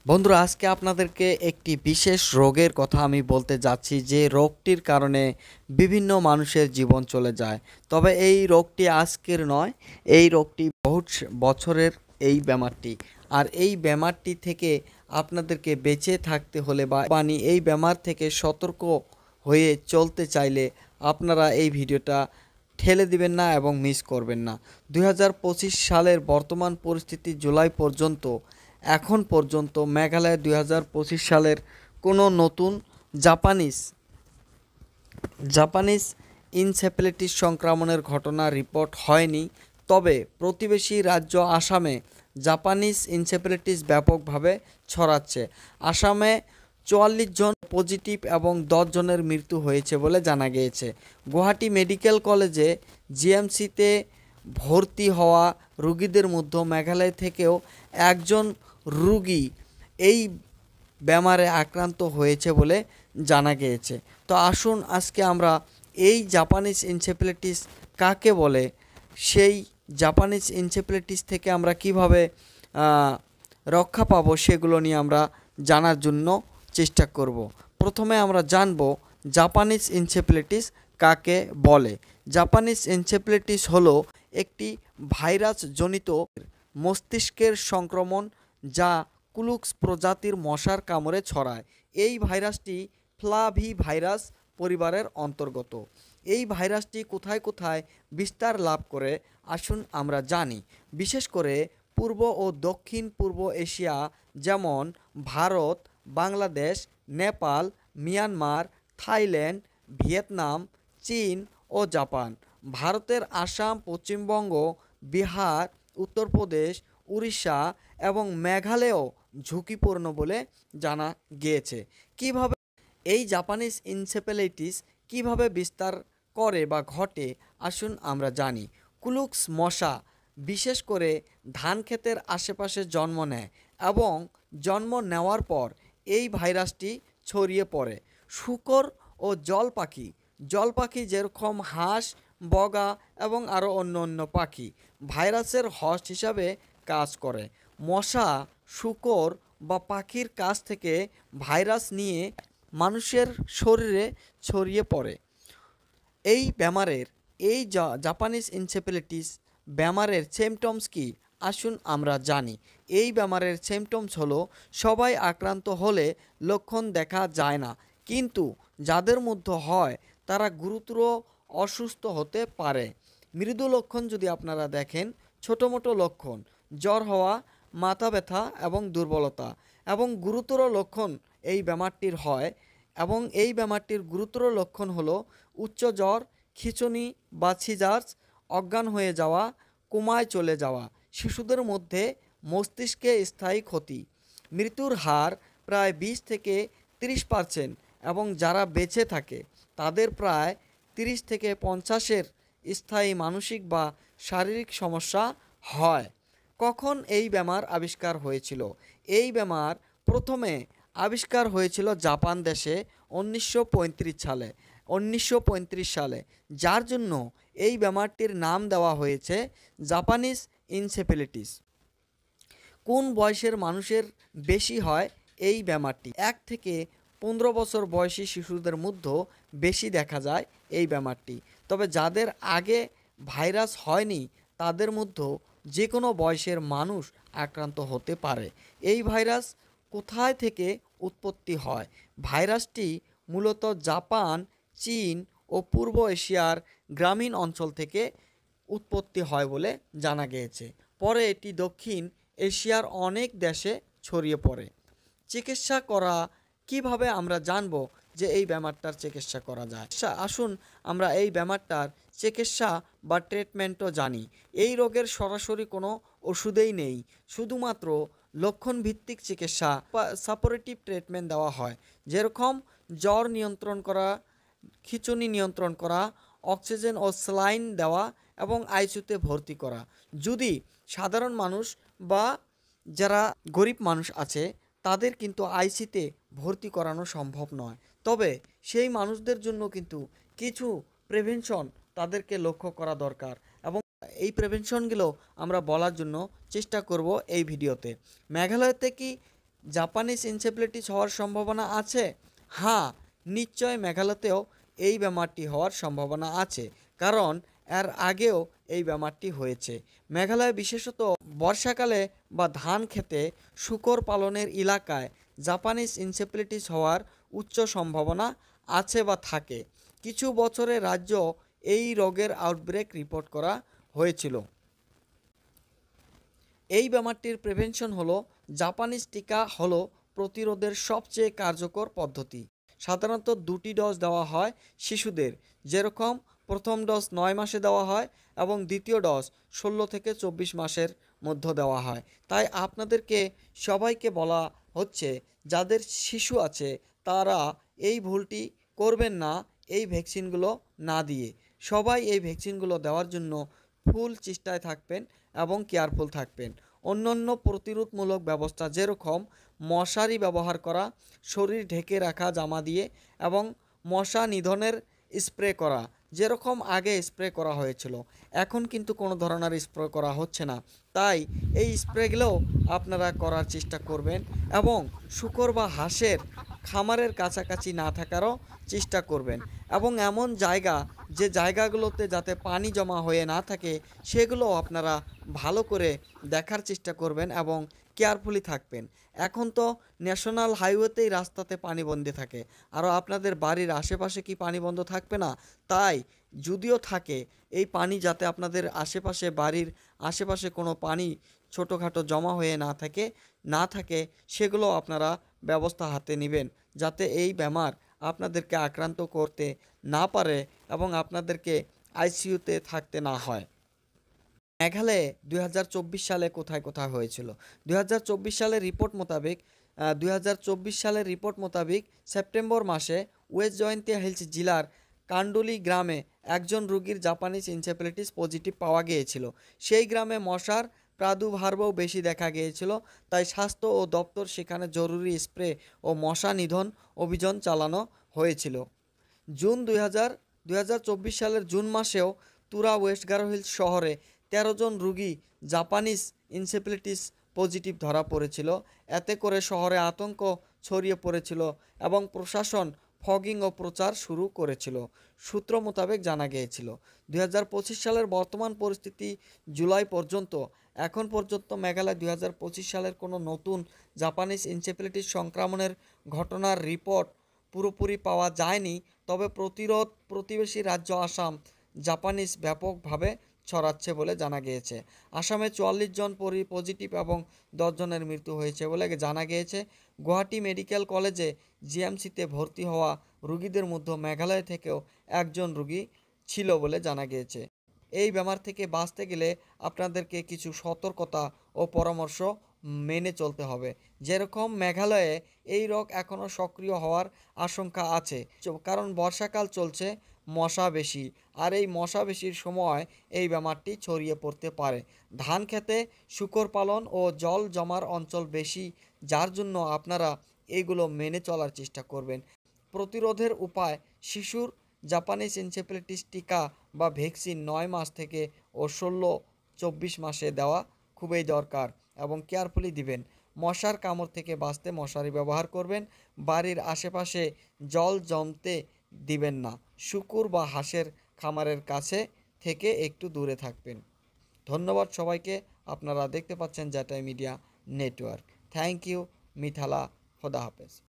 বন্ধুরা, আজকে আপনাদেরকে একটি বিশেষ রোগের কথা আমি বলতে যাচ্ছি, যে রোগটির কারণে বিভিন্ন মানুষের জীবন চলে যায়। তবে এই রোগটি আজকের নয়, এই রোগটি বছরের এই ব্যামারটি। আর এই ব্যামারটি থেকে আপনাদেরকে বেঁচে থাকতে হলে বা এই ব্যামার থেকে সতর্ক হয়ে চলতে চাইলে আপনারা এই ভিডিওটা ঠেলে দিবেন না এবং মিস করবেন না। 2025 সালের বর্তমান পরিস্থিতি জুলাই পর্যন্ত, এখন পর্যন্ত মেঘালয়ে 2025 সালের কোনো নতুন জাপানিজ জাপানিজ ইনসেফ্যালাইটিস সংক্রমণের ঘটনা রিপোর্ট হয়নি। তবে প্রতিবেশী রাজ্য আসামে জাপানিজ ইনসেফ্যালাইটিস ব্যাপকভাবে ছড়াচ্ছে। আসামে 44 জন পজিটিভ এবং 10 জনের মৃত্যু হয়েছে বলে জানা গিয়েছে। গুয়াহাটি মেডিকেল কলেজে জিএমসিতে ভর্তি হওয়া রোগীদের মধ্যে মেঘালয় থেকেও একজন রোগী এই ব্যামারে আক্রান্ত হয়েছে বলে জানা গিয়েছে। তো আসুন আজকে আমরা এই জাপানিজ এনসেফ্যালাইটিস কাকে বলে, সেই জাপানিজ এনসেফ্যালাইটিস থেকে আমরা কিভাবে রক্ষা পাবো সেগুলো নিয়ে আমরা জানার জন্য চেষ্টা করব। প্রথমে আমরা জানব জাপানিজ এনসেফ্যালাইটিস কাকে বলে। জাপানিজ এনসেফ্যালাইটিস হলো একটি ভাইরাস জনিত মস্তিষ্কের সংক্রমণ যা কুলুক্স প্রজাতির মশার কামড়ে ছড়ায়। এই ভাইরাসটি ফ্লাভি ভাইরাস পরিবারের অন্তর্গত। এই ভাইরাসটি কোথায় কোথায় বিস্তার লাভ করে আসুন আমরা জানি। বিশেষ করে পূর্ব ও দক্ষিণ পূর্ব এশিয়া, যেমন Bharat, Bangladesh, Nepal, Myanmar, Thailand, Vietnam, চীন ও জাপান। ভারতের আসাম, পশ্চিমবঙ্গ, বিহার, উত্তরপ্রদেশ, উড়িষ্যা এবং মেঘালয়ও ঝুঁকিপূর্ণ বলে জানা গিয়েছে। কিভাবে এই জাপানিজ ইনসেফ্যালাইটিস কিভাবে বিস্তার করে বা ঘটে আসুন আমরা জানি। কুলুক্স মশা বিশেষ করে ধান ক্ষেতের আশেপাশে জন্ম নেয় এবং জন্ম নেওয়ার পর এই ভাইরাসটি ছড়িয়ে পড়ে। শূকর ও জল পাখি যেরকম হাঁস, বগা এবং আরও অন্য অন্য পাখি ভাইরাসের হোস্ট হিসাবে কাজ করে। মশা, শূকর বা পাখির কাছ থেকে ভাইরাস নিয়ে মানুষের শরীরে ছড়িয়ে পড়ে। এই ব্যামারের জাপানিজ এনসেফ্যালাইটিস ব্যামারের সিমটমস কি আসুন আমরা জানি। এই ব্যামারের সিমটমস হলো, সবাই আক্রান্ত হলে লক্ষণ দেখা যায় না, কিন্তু যাদের মধ্যে হয় তারা গুরুতর অসুস্থ হতে পারে। মৃদু লক্ষণ যদি আপনারা দেখেন, ছোটো মোটো লক্ষণ, জ্বর হওয়া, মাথা ব্যথা এবং দুর্বলতা। এবং গুরুতর লক্ষণ এই ব্যামারটির হয়, এবং এই ব্যামারটির গুরুতর লক্ষণ হলো উচ্চ জ্বর, খিঁচুনি বা সিজার্স, অজ্ঞান হয়ে যাওয়া, কোমায় চলে যাওয়া। শিশুদের মধ্যে মস্তিষ্কে স্থায়ী ক্ষতি। মৃত্যুর হার প্রায় 20 থেকে 30% এবং যারা বেঁচে থাকে তাদের প্রায় 30 থেকে 50-এর স্থায়ী মানসিক বা শারীরিক সমস্যা হয়। কখন এই ব্যামার আবিষ্কার হয়েছিল? এই ব্যামার প্রথমে আবিষ্কার হয়েছিল জাপান দেশে 1935 সালে, যার জন্য এই ব্যামারটির নাম দেওয়া হয়েছে জাপানিজ ইনসেফ্যালাইটিস। কোন বয়সের মানুষের বেশি হয় এই ব্যামারটি? 1 থেকে 15 বছর বয়সী শিশুদের মধ্যে বেশি দেখা যায় এই ব্যামারটি। তবে যাদের আগে ভাইরাস হয়নি তাদের মধ্যে যে কোনো বয়সের মানুষ আক্রান্ত হতে পারে। এই ভাইরাস কোথায় থেকে উৎপত্তি হয়? ভাইরাসটি মূলত জাপান, চীন ও পূর্ব এশিয়ার গ্রামীণ অঞ্চল থেকে উৎপত্তি হয় বলে জানা গিয়েছে। পরে এটি দক্ষিণ এশিয়ার অনেক দেশে ছড়িয়ে পড়ে। চিকিৎসা করা কিভাবে আমরা জানব যে এই ব্যামারটার চিকিৎসা করা যায়? আসুন আমরা এই ব্যামারটার চিকিৎসা বা ট্রিটমেন্টও জানি। এই রোগের সরাসরি কোনো ওষুধেই নেই, শুধুমাত্র লক্ষণভিত্তিক চিকিৎসা বা সাপোর্টিভ ট্রিটমেন্ট দেওয়া হয়, যেরকম জ্বর নিয়ন্ত্রণ করা, খিঁচুনি নিয়ন্ত্রণ করা, অক্সিজেন ও স্যালাইন দেওয়া এবং আইসিইউতে ভর্তি করা। যদি সাধারণ মানুষ বা যারা গরিব মানুষ আছে তাদের কিন্তু আইসিতে ভর্তি করানো সম্ভব নয়। তবে সেই মানুষদের জন্য কিন্তু কিছু প্রিভেনশন তাদেরকে লক্ষ্য করা দরকার, এবং এই প্রিভেনশনগুলো আমরা বলার জন্য চেষ্টা করব এই ভিডিওতে। মেঘালয়তে কি জাপানিজ এনসেফ্যালাইটিস হওয়ার সম্ভাবনা আছে? হ্যাঁ, নিশ্চয় মেঘালয়তেও এই বেমারটি হওয়ার সম্ভাবনা আছে, কারণ এর আগেও এই বেমারটি হয়েছে। মেঘালয় বিশেষত বর্ষাকালে বা ধান খেতে শূকর পালনের এলাকায় জাপানিজ এনসেফ্যালাইটিস হওয়ার উচ্চ সম্ভাবনা আছে বা থাকে। কিছু বছরে রাজ্য এই রোগের আউটব্রেক রিপোর্ট করা হয়েছিল। এই বেমারটির প্রিভেনশন হলো, জাপানিজ টিকা হলো প্রতিরোধের সবচেয়ে কার্যকর পদ্ধতি। সাধারণত 2টি ডোজ দেওয়া হয় শিশুদের, যেরকম প্রথম ডোজ 9 মাসে দেওয়া হয় এবং দ্বিতীয় ডোজ 16 থেকে 24 মাসের মধ্যে দেওয়া হয়। তাই আপনাদেরকে সবাইকে বলা হচ্ছে, যাদের শিশু আছে তারা এই ভুলটি করবেন না, এই ভ্যাকসিনগুলো না দিয়ে। সবাই এই ভ্যাকসিনগুলো দেওয়ার জন্য ফুল চেষ্টায় থাকবেন এবং কেয়ারফুল থাকবেন। অন্যান্য প্রতিরোধমূলক ব্যবস্থা যেরকম মশারি ব্যবহার করা, শরীর ঢেকে রাখা জামা দিয়ে এবং মশা নিধনের স্প্রে করা, যেরকম আগে স্প্রে করা হয়েছিল, এখন কিন্তু কোনো ধরনের স্প্রে করা হচ্ছে না। তাই এই স্প্রেগুলোও আপনারা করার চেষ্টা করবেন এবং শূকর বা হাঁসের খামারের কাছাকাছি না থাকারও চেষ্টা করবেন এবং এমন জায়গা, যে জায়গাগুলোতে যাতে পানি জমা হয়ে না থাকে সেগুলো আপনারা ভালো করে দেখার চেষ্টা করবেন এবং কেয়ারফুলি থাকবেন। এখন তো ন্যাশনাল হাইওয়েতেই রাস্তাতে পানি বন্ধ থাকে, আরও আপনাদের বাড়ির আশেপাশে কি পানি বন্ধ থাকবে না? তাই যদিও থাকে, এই পানি যাতে আপনাদের আশেপাশে, বাড়ির আশেপাশে কোনো পানি ছোটোখাটো জমা হয়ে না থাকে সেগুলো আপনারা ব্যবস্থা হাতে নেবেন, যাতে এই বেমার আপনাদেরকে আক্রান্ত করতে না পারে এবং আপনাদেরকে আইসিইউতে থাকতে না হয়। মেঘালয়ে 2024 সালে কোথায় কোথায় হয়েছিল? 2024 সালের রিপোর্ট মোতাবেক সেপ্টেম্বর মাসে ওয়েস্ট জয়ন্তিয়া হিলস জেলার কান্ডুলি গ্রামে একজন রোগীর জাপানিজ এনসেফ্যালাইটিস পজিটিভ পাওয়া গিয়েছিল। সেই গ্রামে মশার প্রাদুর্ভাবও বেশি দেখা গিয়েছিল, তাই স্বাস্থ্য ও দপ্তর সেখানে জরুরি স্প্রে ও মশা নিধন অভিযান চালানো হয়েছিল। জুন 2024 সালের জুন মাসেও তুরা ওয়েস্ট গারো হিলস শহরে 13 জন রোগী জাপানিজ এনসেফ্যালাইটিস পজিটিভ ধরা পড়েছিল। এতে করে শহরে আতঙ্ক ছড়িয়ে পড়েছিল এবং প্রশাসন ফগিং ও প্রচার শুরু করেছিল। সূত্র মোতাবেক জানা গিয়েছিল 2025 সালের বর্তমান পরিস্থিতি জুলাই পর্যন্ত, এখন পর্যন্ত মেঘালয় 2025 সালের কোনো নতুন জাপানিজ এনসেফ্যালাইটিস সংক্রমণের ঘটনার রিপোর্ট পুরোপুরি পাওয়া যায়নি। তবে প্রতিবেশী রাজ্য আসাম জাপানিজ ব্যাপকভাবে ছড়াচ্ছে বলে জানা গিয়েছে। আসামে 44 জন পজিটিভ এবং 10 জনের মৃত্যু হয়েছে বলে জানা গিয়েছে। গুয়াহাটি মেডিকেল কলেজে জিএমসিতে ভর্তি হওয়া রোগীদের মধ্যে মেঘালয় থেকেও একজন রোগী ছিল বলে জানা গিয়েছে। এই বেমার থেকে বাঁচতে গেলে আপনাদেরকে কিছু সতর্কতা ও পরামর্শ মেনে চলতে হবে। যেরকম মেঘালয়ে এই রোগ এখনও সক্রিয় হওয়ার আশঙ্কা আছে, কারণ বর্ষাকাল চলছে, মশা বেশি, আর এই মশা বেশির সময় এই বেমারটি ছড়িয়ে পড়তে পারে। ধান খেতে শূকর পালন ও জল জমার অঞ্চল বেশি, যার জন্য আপনারা এইগুলো মেনে চলার চেষ্টা করবেন। প্রতিরোধের উপায়: শিশুর জাপানিজ এনসেফ্যালাইটিস টিকা বা ভ্যাকসিন 9 মাস থেকে ও 16-24 মাসে দেওয়া খুবই দরকার এবং কেয়ারফুলি দিবেন। মশার কামড় থেকে বাঁচতে মশারি ব্যবহার করবেন। বাড়ির আশেপাশে জল জমতে দিবেন না। শূকর বা হাঁসের খামারের কাছে থেকে একটু দূরে থাকবেন। ধন্যবাদ সবাইকে। আপনারা দেখতে পাচ্ছেন জাটাই মিডিয়া নেটওয়ার্ক। Thank you. মিথালা। খোদা হাফেজ।